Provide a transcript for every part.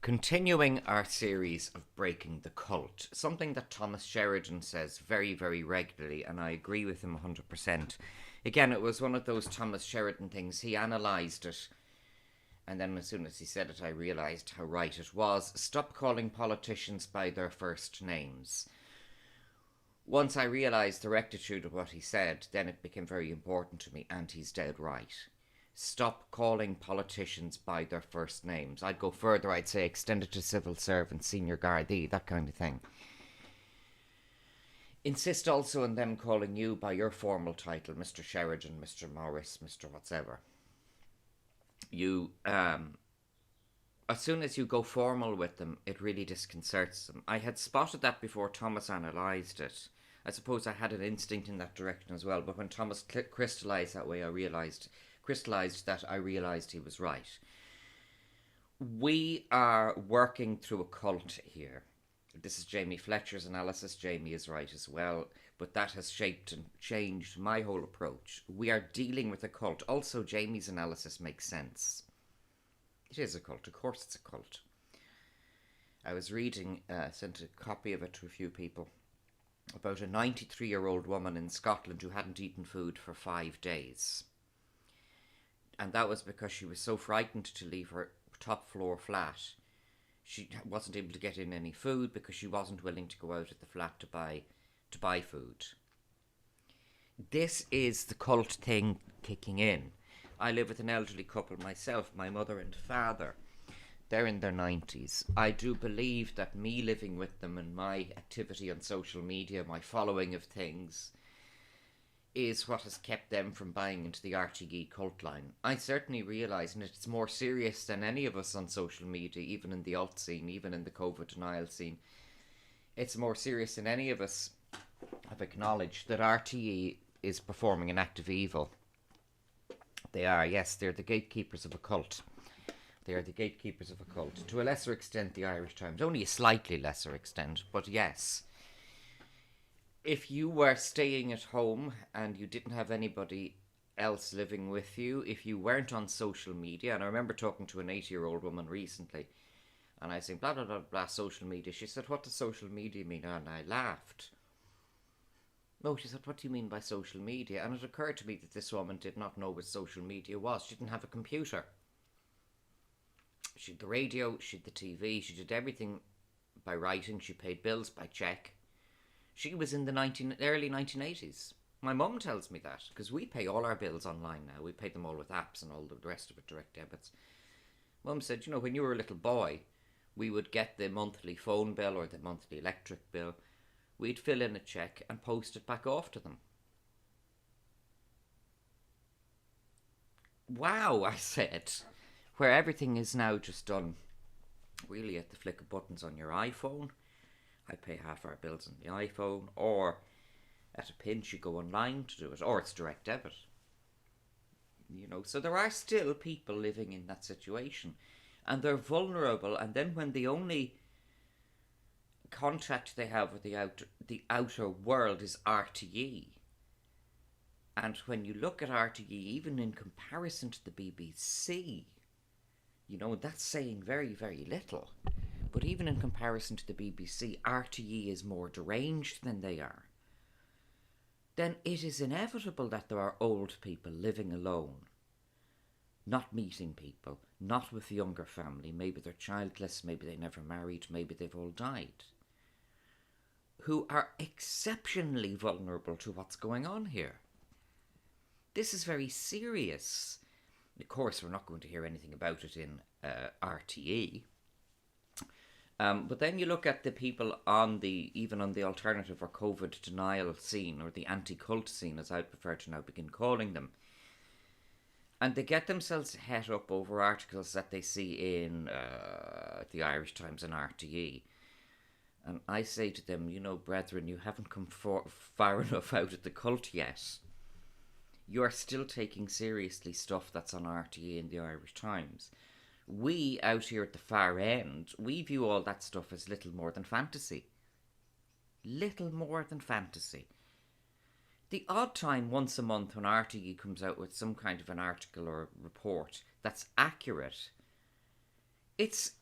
Continuing our series of breaking the cult, something that Thomas Sheridan says very, very regularly, and I agree with him 100%. Again, it was one of those Thomas Sheridan things. He analysed it, and then as soon as he said it, I realised how right it was. Stop calling politicians by their first names. Once I realised the rectitude of what he said, then it became very important to me, and he's dead right. Stop calling politicians by their first names. I'd go further, I'd say extend it to civil servants, senior Gardaí, that kind of thing. Insist also on them calling you by your formal title, Mr. Sheridan, Mr. Morris, Mr. whatever. You, as soon as you go formal with them, it really disconcerts them. I had spotted that before Thomas analysed it. I suppose I had an instinct in that direction as well, but when Thomas crystallised that way, I realised he was right. We are working through a cult here. This is Jamie Fletcher's analysis. Jamie is right as well, but that has shaped and changed my whole approach. We are dealing with a cult. Also, Jamie's analysis makes sense. It is a cult. Of course it's a cult. I was reading, sent a copy of it to a few people, about a 93-year-old woman in Scotland who hadn't eaten food for 5 days. And that was because she was so frightened to leave her top floor flat. She wasn't able to get in any food because she wasn't willing to go out at the flat to buy food. This is the cult thing kicking in. I live with an elderly couple myself, my mother and father. They're in their 90s. I do believe that me living with them and my activity on social media, my following of things, is what has kept them from buying into the RTE cult line. I certainly realise, and it's more serious than any of us on social media, even in the alt scene, even in the COVID denial scene. It's more serious than any of us have acknowledged that RTE is performing an act of evil. They are, yes, they're the gatekeepers of a cult. They are the gatekeepers of a cult. To a lesser extent, the Irish Times. Only a slightly lesser extent, but yes. If you were staying at home and you didn't have anybody else living with you, if you weren't on social media, and I remember talking to an 80-year-old woman recently, and I was saying, blah, blah, blah, blah, social media. She said, what does social media mean? And I laughed. No, she said, what do you mean by social media? And it occurred to me that this woman did not know what social media was. She didn't have a computer. She had the radio, she had the TV, she did everything by writing, she paid bills by check. She was in the early 1980s. My mum tells me that, because we pay all our bills online now. We pay them all with apps and all the rest of it, direct debits. Mum said, when you were a little boy, we would get the monthly phone bill or the monthly electric bill. We'd fill in a cheque and post it back off to them. Wow, I said, where everything is now just done really at the flick of buttons on your iPhone. I pay half our bills on the iPhone, or at a pinch you go online to do it, or it's direct debit. So there are still people living in that situation, and they're vulnerable, and then when the only contact they have with the outer world is RTE, and when you look at RTE, even in comparison to the BBC, that's saying very, very little. But even in comparison to the BBC, RTE is more deranged than they are. Then it is inevitable that there are old people living alone, not meeting people, not with a younger family. Maybe they're childless, maybe they never married, maybe they've all died, who are exceptionally vulnerable to what's going on here. This is very serious. Of course, we're not going to hear anything about it in RTE. But then you look at the people even on the alternative or COVID denial scene, or the anti-cult scene, as I prefer to now begin calling them. And they get themselves het up over articles that they see in the Irish Times and RTE. And I say to them, brethren, you haven't come far enough out of the cult yet. You are still taking seriously stuff that's on RTE and the Irish Times. We, out here at the far end, we view all that stuff as little more than fantasy. Little more than fantasy. The odd time once a month when RTE comes out with some kind of an article or report that's accurate, it's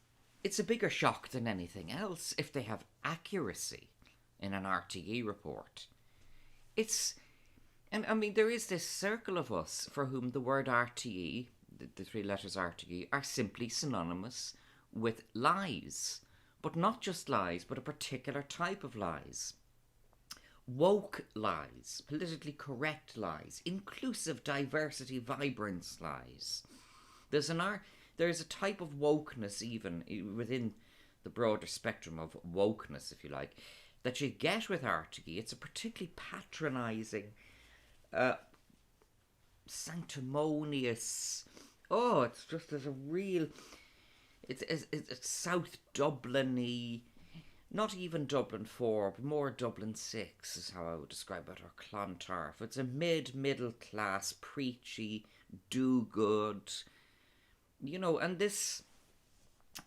it's a bigger shock than anything else if they have accuracy in an RTE report. It's, and I mean, there is this circle of us for whom the word RTE, the three letters RTE, are simply synonymous with lies. But not just lies, but a particular type of lies. Woke lies, politically correct lies, inclusive, diversity, vibrance lies. There's a type of wokeness even within the broader spectrum of wokeness, if you like, that you get with RTE. It's a particularly patronising, sanctimonious. Oh, it's just as a real. It's South Dublin-y. Not even Dublin 4, but more Dublin 6 is how I would describe it, or Clontarf. It's a middle class, preachy, do-good, and this...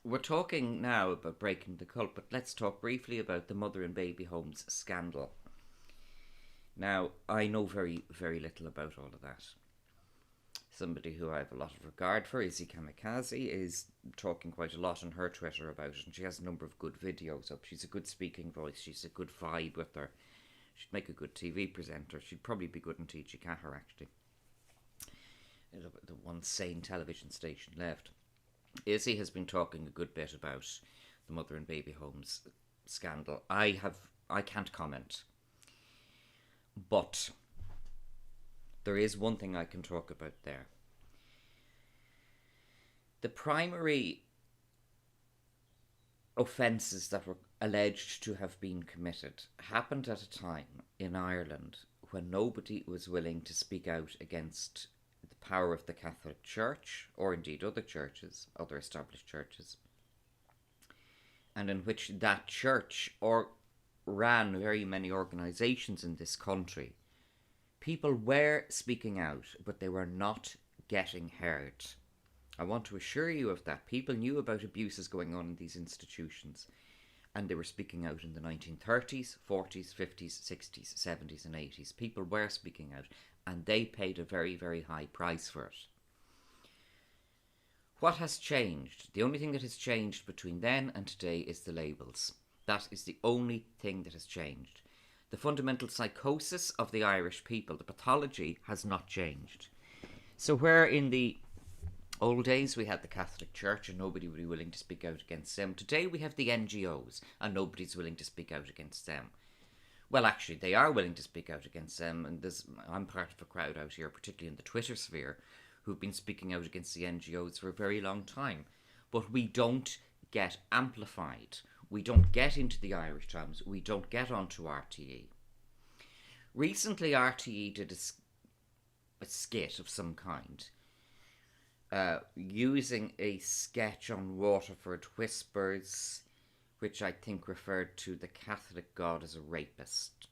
We're talking now about breaking the cult, but let's talk briefly about the mother and baby homes scandal. Now, I know very, very little about all of that. Somebody who I have a lot of regard for, Izzy Kamikaze, is talking quite a lot on her Twitter about it, and she has a number of good videos up. She's a good speaking voice, she's a good vibe with her. She'd make a good TV presenter. She'd probably be good in TG Cahir, actually. The one sane television station left. Izzy has been talking a good bit about the mother and baby homes scandal. I can't comment. But there is one thing I can talk about there. The primary offences that were alleged to have been committed happened at a time in Ireland when nobody was willing to speak out against the power of the Catholic Church, or indeed other churches, other established churches, and in which that church ran very many organisations in this country. People were speaking out, but they were not getting heard. I want to assure you of that. People knew about abuses going on in these institutions, and they were speaking out in the 1930s, 40s, 50s, 60s, 70s and 80s. People were speaking out, and they paid a very, very high price for it. What has changed? The only thing that has changed between then and today is the labels. That is the only thing that has changed. The fundamental psychosis of the Irish people, the pathology, has not changed. So where in the old days we had the Catholic Church and nobody would be willing to speak out against them, today we have the NGOs and nobody's willing to speak out against them. Well, actually, they are willing to speak out against them, and I'm part of a crowd out here, particularly in the Twitter sphere, who've been speaking out against the NGOs for a very long time. But we don't get amplified. We don't get into the Irish Times. We don't get onto RTE. Recently, RTE did a skit of some kind, using a sketch on Waterford Whispers, which I think referred to the Catholic God as a rapist.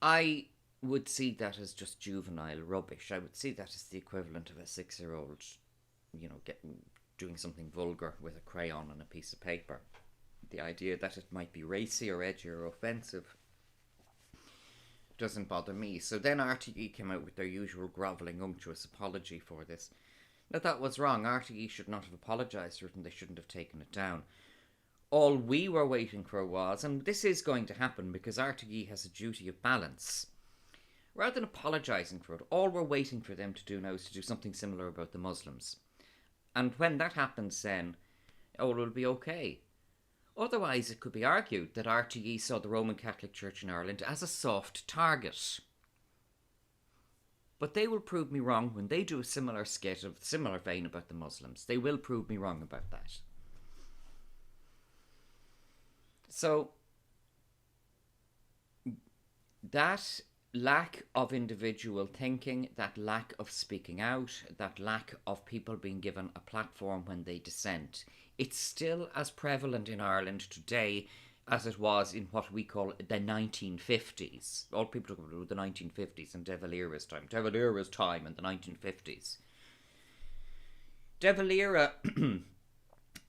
I would see that as just juvenile rubbish. I would see that as the equivalent of a 6-year-old, doing something vulgar with a crayon and a piece of paper. The idea that it might be racy or edgy or offensive doesn't bother me. So then RTE came out with their usual grovelling, unctuous apology for this. Now that was wrong. RTE should not have apologised for it and they shouldn't have taken it down. All we were waiting for was, and this is going to happen because RTE has a duty of balance, rather than apologising for it, all we're waiting for them to do now is to do something similar about the Muslims. And when that happens then, it'll be okay. Otherwise, it could be argued that RTE saw the Roman Catholic Church in Ireland as a soft target. But they will prove me wrong when they do a similar skit of similar vein about the Muslims. They will prove me wrong about that. So, that lack of individual thinking, that lack of speaking out, that lack of people being given a platform when they dissent, it's still as prevalent in Ireland today as it was in what we call the 1950s. All people talk about the 1950s and De Valera's time. De Valera's time in the 1950s. De Valera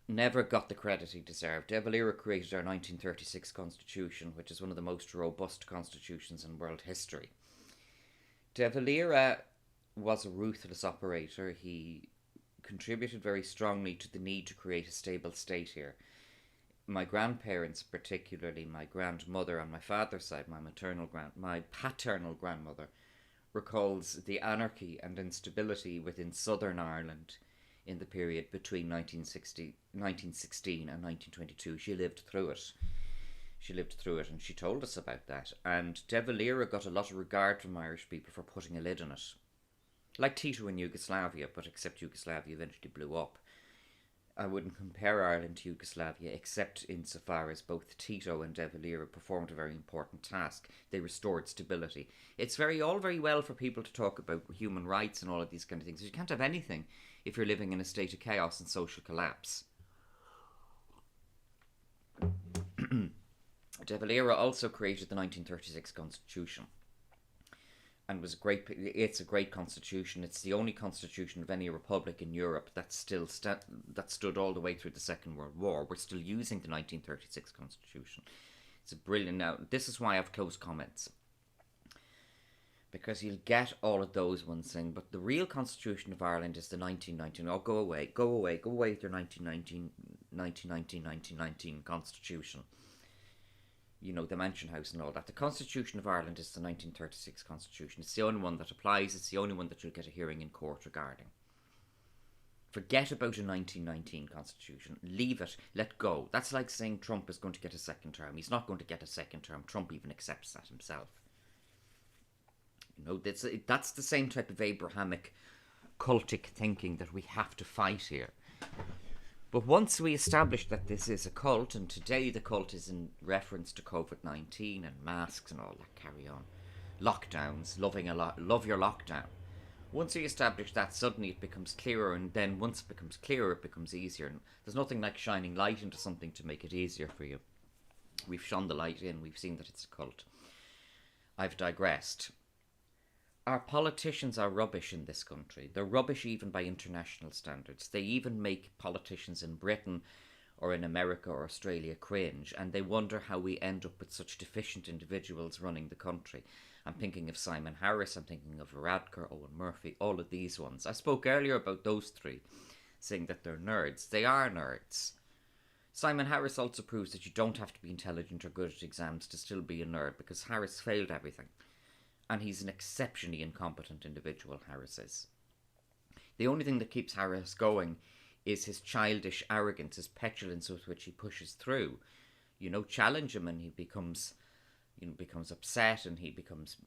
never got the credit he deserved. De Valera created our 1936 constitution, which is one of the most robust constitutions in world history. De Valera was a ruthless operator. He contributed very strongly to the need to create a stable state here. My grandparents, particularly my grandmother on my father's side, my paternal grandmother, recalls the anarchy and instability within Southern Ireland in the period between 1916 and 1922. She lived through it. And she told us about that. And De Valera got a lot of regard from Irish people for putting a lid on it. Like Tito in Yugoslavia, but except Yugoslavia eventually blew up. I wouldn't compare Ireland to Yugoslavia, except insofar as both Tito and De Valera performed a very important task. They restored stability. It's all very well for people to talk about human rights and all of these kind of things. You can't have anything if you're living in a state of chaos and social collapse. De Valera also created the 1936 Constitution. And it's a great constitution. It's the only constitution of any republic in Europe that stood all the way through the Second World War. We're still using the 1936 constitution. It's a brilliant. Now, this is why I have close comments, because you'll get all of those ones saying, but the real constitution of Ireland is the 1919. Oh, go away with your 1919 constitution. You know, the Mansion House and all that. The Constitution of Ireland is the 1936 Constitution. It's the only one that applies. It's the only one that you'll get a hearing in court regarding. Forget about a 1919 Constitution. Leave it. Let go. That's like saying Trump is going to get a second term. He's not going to get a second term. Trump even accepts that himself. You know, that's the same type of Abrahamic cultic thinking that we have to fight here. But once we establish that this is a cult, and today the cult is in reference to COVID-19 and masks and all that carry on, lockdowns, love your lockdown. Once we establish that, suddenly it becomes clearer, and then once it becomes clearer, it becomes easier. And there's nothing like shining light into something to make it easier for you. We've shone the light in, we've seen that it's a cult. I've digressed. Our politicians are rubbish in this country. They're rubbish even by international standards. They even make politicians in Britain or in America or Australia cringe, and they wonder how we end up with such deficient individuals running the country. I'm thinking of Simon Harris, I'm thinking of Varadkar, Owen Murphy, all of these ones. I spoke earlier about those three, saying that they're nerds. They are nerds. Simon Harris also proves that you don't have to be intelligent or good at exams to still be a nerd, because Harris failed everything. And he's an exceptionally incompetent individual, Harris is. The only thing that keeps Harris going is his childish arrogance, his petulance with which he pushes through. You know, challenge him and he becomes upset and he becomes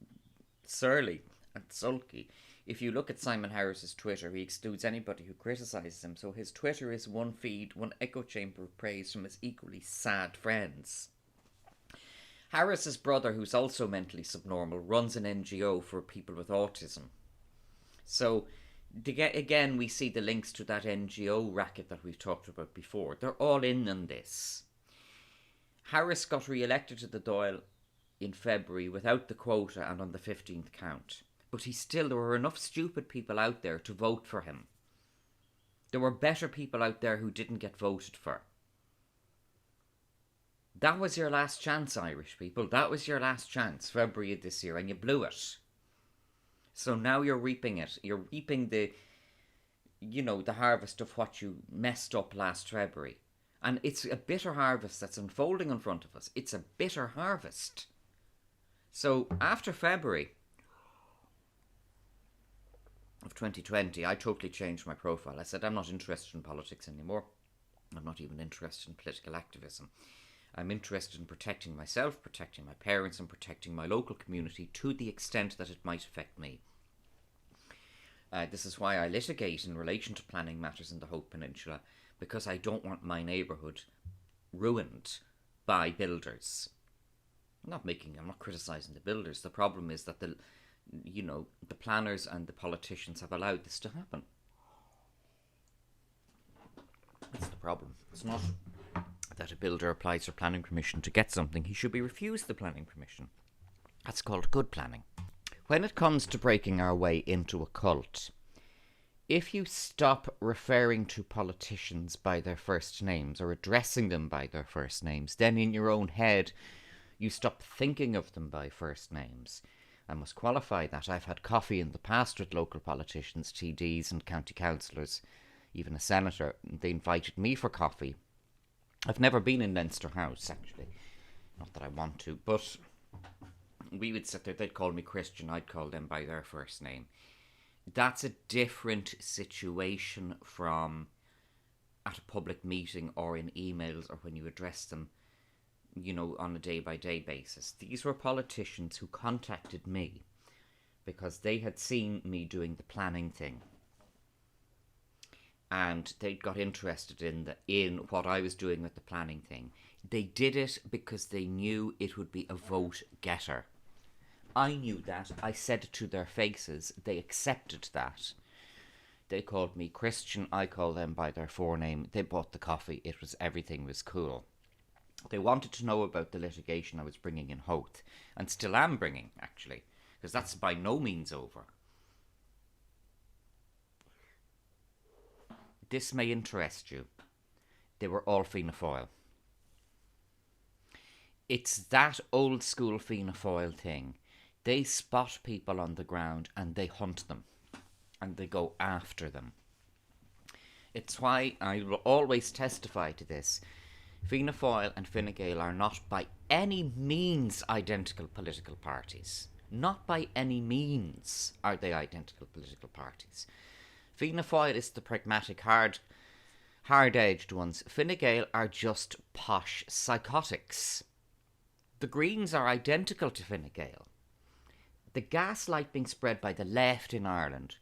surly and sulky. If you look at Simon Harris's Twitter, he excludes anybody who criticises him. So his Twitter is one feed, one echo chamber of praise from his equally sad friends. Harris's brother, who's also mentally subnormal, runs an NGO for people with autism. So, again, we see the links to that NGO racket that we've talked about before. They're all in on this. Harris got re-elected to the Dáil in February without the quota and on the 15th count. But there were enough stupid people out there to vote for him. There were better people out there who didn't get voted for. That was your last chance, Irish people. That was your last chance, February of this year, and you blew it. So now you're reaping it. You're reaping the harvest of what you messed up last February. And it's a bitter harvest that's unfolding in front of us. It's a bitter harvest. So after February of 2020, I totally changed my profile. I said, I'm not interested in politics anymore. I'm not even interested in political activism. I'm interested in protecting myself, protecting my parents, and protecting my local community to the extent that it might affect me. This is why I litigate in relation to planning matters in the Hope Peninsula, because I don't want my neighbourhood ruined by builders. I'm not criticising the builders. The problem is that the planners and the politicians have allowed this to happen. That's the problem. It's not that a builder applies for planning permission to get something. He should be refused the planning permission. That's called good planning. When it comes to breaking our way into a cult, if you stop referring to politicians by their first names or addressing them by their first names, then in your own head you stop thinking of them by first names. I must qualify that. I've had coffee in the past with local politicians, TDs and county councillors, even a senator. They invited me for coffee. I've never been in Leinster House, actually. Not that I want to, but we would sit there. They'd call me Christian. I'd call them by their first name. That's a different situation from at a public meeting or in emails or when you address them, on a day-by-day basis. These were politicians who contacted me because they had seen me doing the planning thing. And they got interested in what I was doing with the planning thing. They did it because they knew it would be a vote getter. I knew that. I said it to their faces. They accepted that. They called me Christian. I called them by their forename. They bought the coffee. Everything was cool. They wanted to know about the litigation I was bringing in Howth, and still am bringing, actually, because that's by no means over. This may interest you. They were all Fina Foil. It's that old school Fina Foil thing. They spot people on the ground and they hunt them. And they go after them. It's why I will always testify to this. Fianna Foil and Fine Gael are not by any means identical political parties. Not by any means are they identical political parties. Fianna Foil is the pragmatic, hard-edged ones. Fine Gael are just posh psychotics. The Greens are identical to Fine Gael. The gaslight being spread by the left in Ireland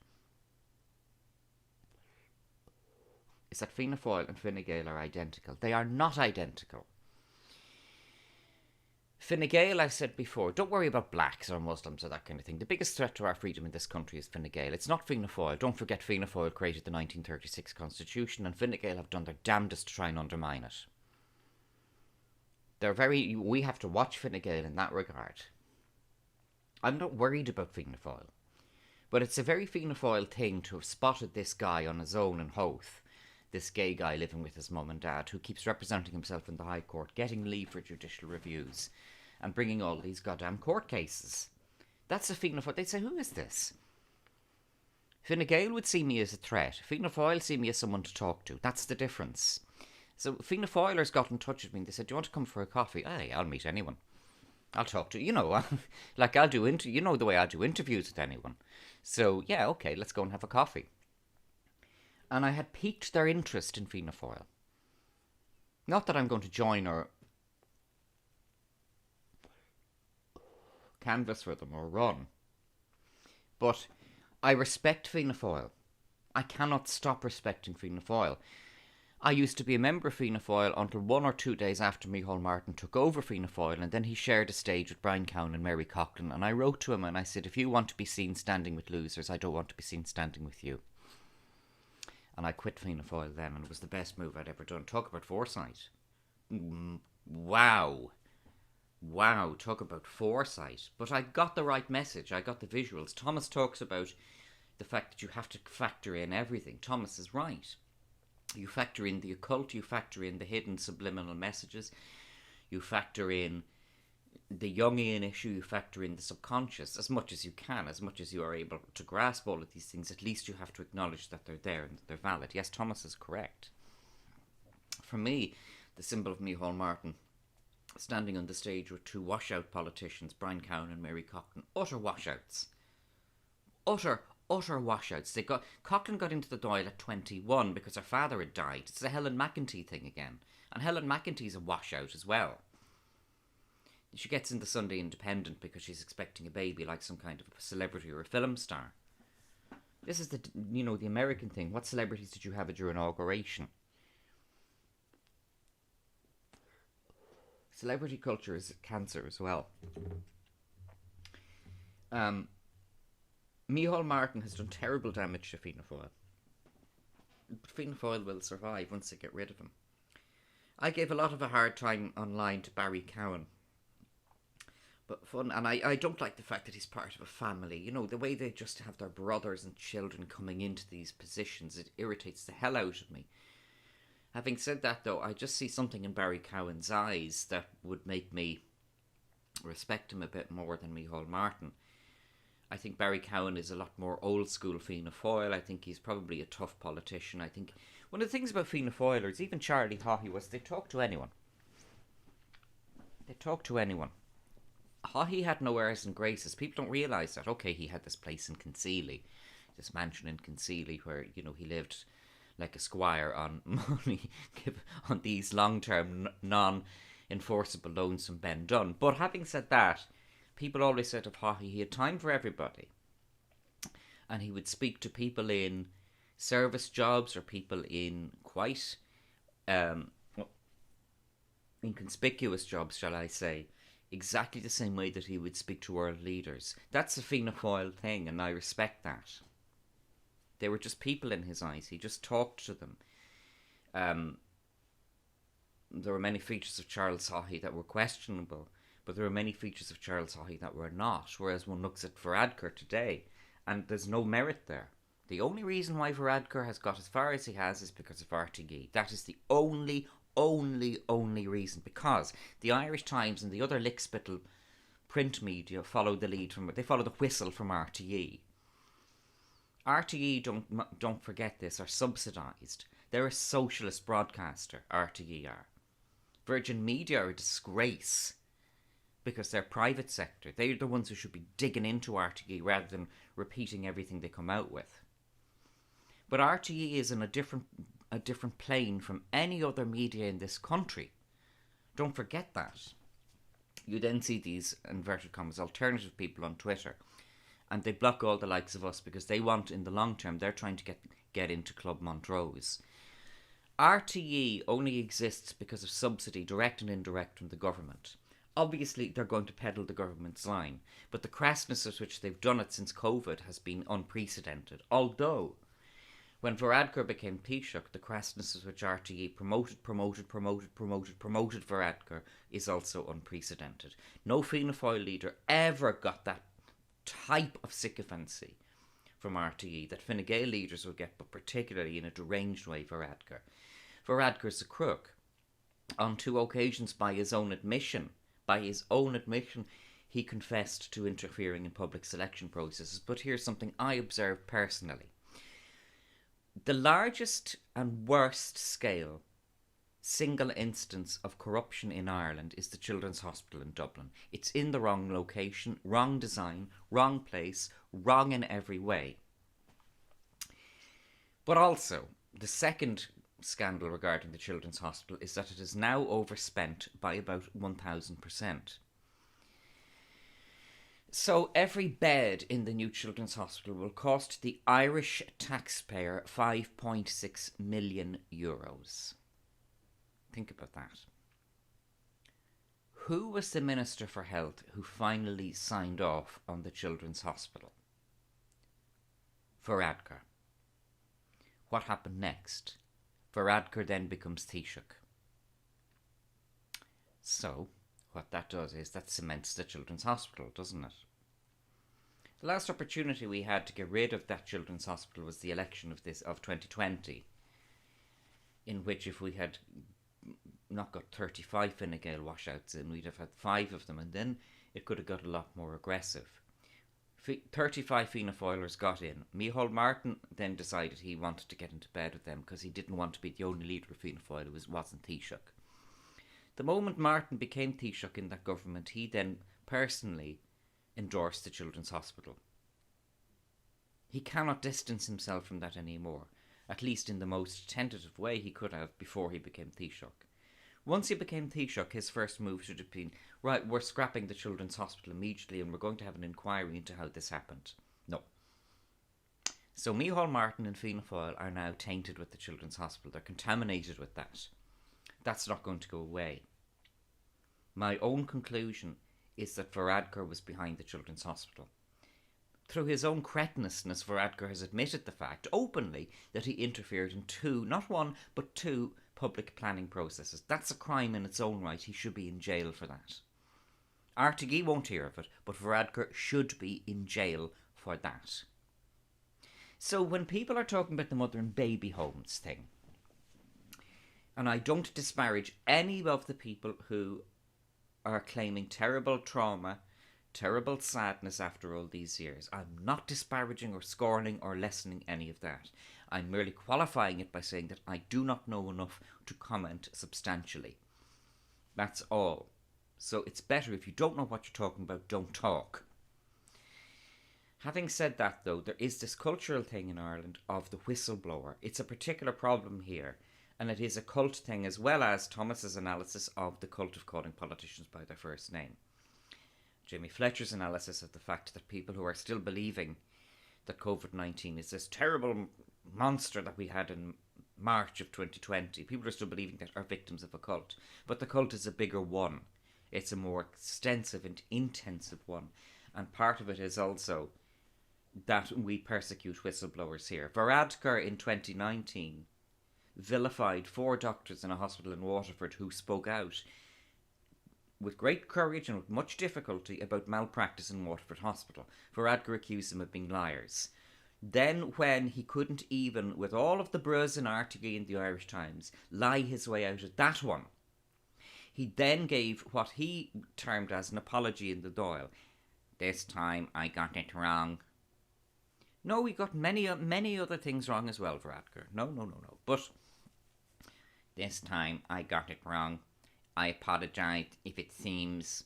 is that Fianna Foil and Fine Gael are identical. They are not identical. Fine Gael, I've said before, don't worry about blacks or Muslims or that kind of thing. The biggest threat to our freedom in this country is Fine Gael. It's not Fianna Foil. Don't forget Fianna Foil created the 1936 Constitution, and Fine Gael have done their damnedest to try and undermine it. We have to watch Fine Gael in that regard. I'm not worried about Fianna Foil. But it's a very Fianna Foil thing to have spotted this guy on his own in Howth, this gay guy living with his mum and dad, who keeps representing himself in the High Court, getting leave for judicial reviews, and bringing all these goddamn court cases. That's a Fianna Foil. They'd say, who is this? Fine Gael would see me as a threat. Fianna Foil see me as someone to talk to. That's the difference. So Fianna Foilers got in touch with me and they said, do you want to come for a coffee? Hey, I'll meet anyone. I'll talk to, like I'll do, the way I'll do interviews with anyone. So, yeah, okay, let's go and have a coffee. And I had piqued their interest in Fianna Foil. Not that I'm going to join or canvass for them or run. But I respect Fianna Foil. I cannot stop respecting Fianna Foil. I used to be a member of Fina Foil until 1 or 2 days after Micheál Martin took over Fina Foil, and then he shared a stage with Brian Cowan and Mary Coughlin, and I wrote to him and I said, if you want to be seen standing with losers, I don't want to be seen standing with you. And I quit Fina Foil then, and it was the best move I'd ever done. Talk about foresight. Wow, talk about foresight. But I got the right message, I got the visuals. Thomas talks about the fact that you have to factor in everything. Thomas is right. You factor in the occult, you factor in the hidden subliminal messages, you factor in the Jungian issue, you factor in the subconscious as much as you can, as much as you are able to grasp all of these things. At least you have to acknowledge that they're there and that they're valid. Yes, Thomas is correct. For me, the symbol of Micheál Martin, standing on the stage with two washout politicians, Brian Cowan and Mary Coughlin, utter washouts. Utter washouts. Coughlin got into the Dáil at 21 because her father had died. It's the Helen McEntee thing again. And Helen McEntee's a washout as well. She gets in the Sunday Independent because she's expecting a baby like some kind of a celebrity or a film star. This is the American thing. What celebrities did you have at your inauguration? Celebrity culture is cancer as well. Micheál Martin has done terrible damage to Fina Foil. But Fina Foil will survive once they get rid of him. I gave a lot of a hard time online to Barry Cowan. But fun, and I don't like the fact that he's part of a family. The way they just have their brothers and children coming into these positions, it irritates the hell out of me. Having said that, though, I just see something in Barry Cowan's eyes that would make me respect him a bit more than Micheál Martin. I think Barry Cowan is a lot more old school Fianna Foil. I think he's probably a tough politician. I think one of the things about Fianna Foilers, even Charlie Haughey, was they talk to anyone. They talk to anyone. Haughey had no airs and graces. People don't realise that. Okay, he had this place in Concealy, this mansion in Concealy where, you know, he lived like a squire on money on these long-term, non-enforceable loans from Ben Dunn. But having said that, people always said of Haughey, he had time for everybody. And he would speak to people in service jobs or people in quite inconspicuous jobs, shall I say, exactly the same way that he would speak to world leaders. That's a Fianna Foil thing, and I respect that. They were just people in his eyes. He just talked to them. There were many features of Charles Haughey that were questionable, but there were many features of Charles Haughey that were not, whereas one looks at Varadkar today, and there's no merit there. The only reason why Varadkar has got as far as he has is because of RTE. That is the only reason, because the Irish Times and the other lickspittle print media follow the lead from, they follow the whistle from RTE. RTE, don't forget this, are subsidised. They're a socialist broadcaster, RTE are. Virgin Media are a disgrace because they're private sector. They're the ones who should be digging into RTE rather than repeating everything they come out with. But RTE is in a different plane from any other media in this country. Don't forget that. You then see these, inverted commas, alternative people on Twitter, and they block all the likes of us because they want, in the long term, they're trying to get into Club Montrose. RTE only exists because of subsidy, direct and indirect, from the government. Obviously, they're going to peddle the government's line, but the crassness with which they've done it since COVID has been unprecedented. Although, when Varadkar became Taoiseach, the crassness with which RTE promoted Varadkar is also unprecedented. No Fianna Foil leader ever got that type of sycophancy from RTE that Fine Gael leaders will get, but particularly in a deranged way Varadkar. Varadkar's a crook. On 2 occasions, by his own admission, he confessed to interfering in public selection processes. But here's something I observed personally. The largest and worst scale single instance of corruption in Ireland is the Children's Hospital in Dublin. It's in the wrong location, wrong design, wrong place, wrong in every way. But also, the second scandal regarding the Children's Hospital is that it is now overspent by about 1,000%. So every bed in the new Children's Hospital will cost the Irish taxpayer €5.6 million. Think about that. Who was the Minister for Health who finally signed off on the Children's Hospital? Varadkar. What happened next? Varadkar then becomes Taoiseach. So, what that does is that cements the Children's Hospital, doesn't it? The last opportunity we had to get rid of that Children's Hospital was the election of 2020, in which if we had not got 35 Fine Gael washouts in, we'd have had 5 of them, and then it could have got a lot more aggressive. 35 Fianna Foilers got in. Micheál Martin then decided he wanted to get into bed with them because he didn't want to be the only leader of Fianna Foil who wasn't Taoiseach. The moment Martin became Taoiseach in that government, he then personally endorsed the Children's Hospital. He cannot distance himself from that anymore, at least in the most tentative way he could have before he became Taoiseach. Once he became Taoiseach, his first move should have been, right, we're scrapping the Children's Hospital immediately and we're going to have an inquiry into how this happened. No. So Micheál Martin and Fianna Foil are now tainted with the Children's Hospital. They're contaminated with that. That's not going to go away. My own conclusion is that Varadkar was behind the Children's Hospital. Through his own cretinishness, Varadkar has admitted the fact openly that he interfered in 2, not 1, but 2 public planning processes. That's a crime in its own right. He should be in jail for that. RTE won't hear of it, but Varadkar should be in jail for that. So when people are talking about the mother and baby homes thing, and I don't disparage any of the people who are claiming terrible trauma terrible sadness after all these years. I'm not disparaging or scorning or lessening any of that. I'm merely qualifying it by saying that I do not know enough to comment substantially. That's all. So it's better if you don't know what you're talking about, don't talk. Having said that, though, there is this cultural thing in Ireland of the whistleblower. It's a particular problem here, and it is a cult thing as well as Thomas's analysis of the cult of calling politicians by their first name. Jamie Fletcher's analysis of the fact that people who are still believing that COVID-19 is this terrible monster that we had in March of 2020, people are still believing that are victims of a cult. But the cult is a bigger one. It's a more extensive and intensive one. And part of it is also that we persecute whistleblowers here. Varadkar in 2019 vilified 4 doctors in a hospital in Waterford who spoke out with great courage and with much difficulty about malpractice in Waterford Hospital. Varadkar accused them of being liars. Then when he couldn't even, with all of the buzz in RTE and the Irish Times, lie his way out of that one, he then gave what he termed as an apology in the Dáil. This time I got it wrong. No, we got many other things wrong as well, Varadkar. No. But this time I got it wrong. I apologise if it seems...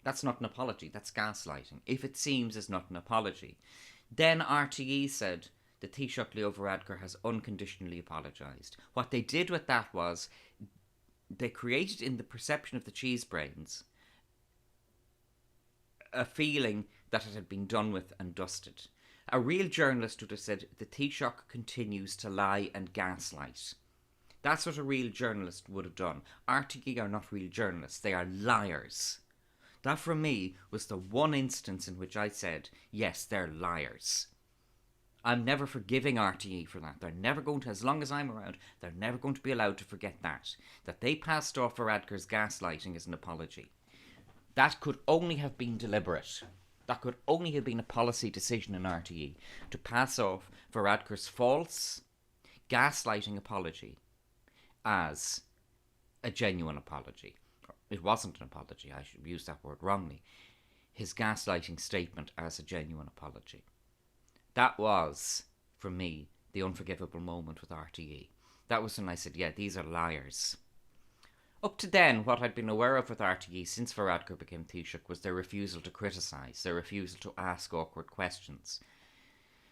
That's not an apology, that's gaslighting. If it seems is not an apology. Then RTE said that Taoiseach Leo Varadkar has unconditionally apologised. What they did with that was they created in the perception of the cheese brains a feeling that it had been done with and dusted. A real journalist would have said the Taoiseach continues to lie and gaslight. That's what a real journalist would have done. RTE are not real journalists, they are liars. That for me was the one instance in which I said, yes, they're liars. I'm never forgiving RTE for that. They're never going to, as long as I'm around, they're never going to be allowed to forget that. That they passed off Varadkar's gaslighting as an apology. That could only have been deliberate. That could only have been a policy decision in RTE to pass off Varadkar's false gaslighting apology as a genuine apology. It wasn't an apology, I should use that word wrongly. His gaslighting statement as a genuine apology. That was, for me, the unforgivable moment with RTE. That was when I said, yeah, these are liars. Up to then, what I'd been aware of with RTE since Varadkar became Taoiseach was their refusal to criticise, their refusal to ask awkward questions.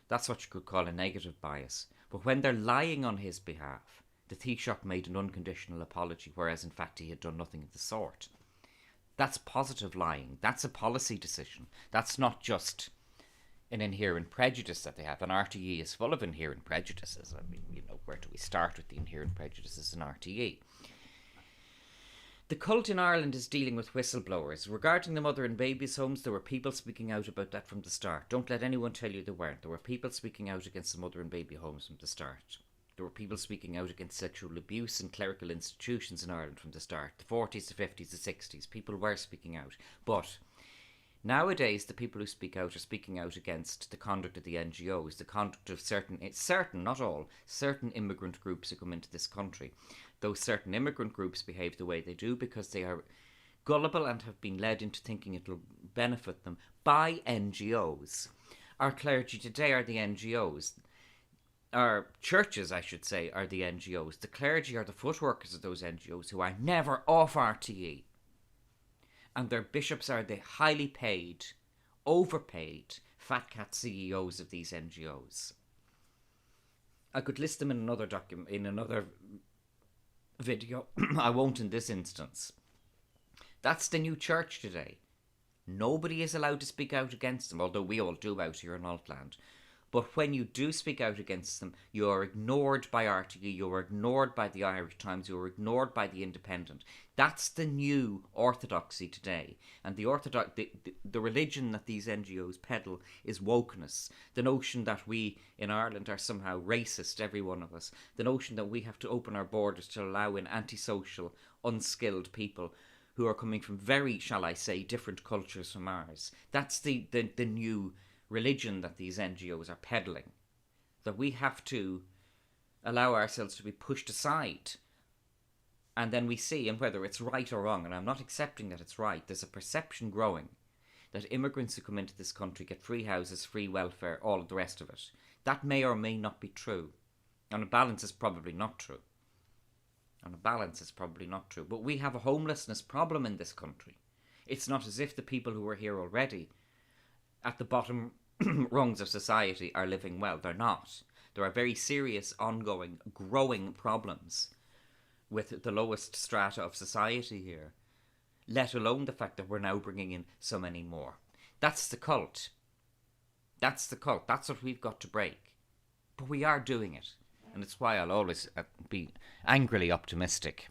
That's what you could call a negative bias. But when they're lying on his behalf, the Taoiseach made an unconditional apology, whereas in fact he had done nothing of the sort. That's positive lying. That's a policy decision. That's not just an inherent prejudice that they have. And RTE is full of inherent prejudices. I mean, where do we start with the inherent prejudices in RTE? The cult in Ireland is dealing with whistleblowers. Regarding the mother and babies' homes, there were people speaking out about that from the start. Don't let anyone tell you there weren't. There were people speaking out against the mother and baby homes from the start. There were people speaking out against sexual abuse in clerical institutions in Ireland from the start. The 40s, the 50s, the 60s. People were speaking out. But nowadays, the people who speak out are speaking out against the conduct of the NGOs, the conduct of certain, not all, certain immigrant groups who come into this country. Those certain immigrant groups behave the way they do because they are gullible and have been led into thinking it'll benefit them by NGOs. Our clergy today are the NGOs. Our churches, I should say, are the NGOs. The clergy are the footworkers of those NGOs who are never off RTE. And their bishops are the highly paid, overpaid, fat cat CEOs of these NGOs. I could list them in another video. I won't in this instance. That's the new church today. Nobody is allowed to speak out against them, although we all do out here in Altland. But when you do speak out against them, you are ignored by RTE, you are ignored by the Irish Times, you are ignored by the Independent. That's the new orthodoxy today. And the religion that these NGOs peddle is wokeness. The notion that we in Ireland are somehow racist, every one of us. The notion that we have to open our borders to allow in antisocial, unskilled people who are coming from very, shall I say, different cultures from ours. That's the new religion that these NGOs are peddling, that we have to allow ourselves to be pushed aside. And then we see, and whether it's right or wrong, and I'm not accepting that it's right, there's a perception growing that immigrants who come into this country get free houses, free welfare, all of the rest of it. That may or may not be true. On a balance, it's probably not true. But we have a homelessness problem in this country. It's not as if the people who are here already at the bottom rungs of society are living well. They're not. There are very serious, ongoing, growing problems with the lowest strata of society here, let alone the fact that we're now bringing in so many more. That's the cult. That's what we've got to break. But we are doing it. And it's why I'll always be angrily optimistic.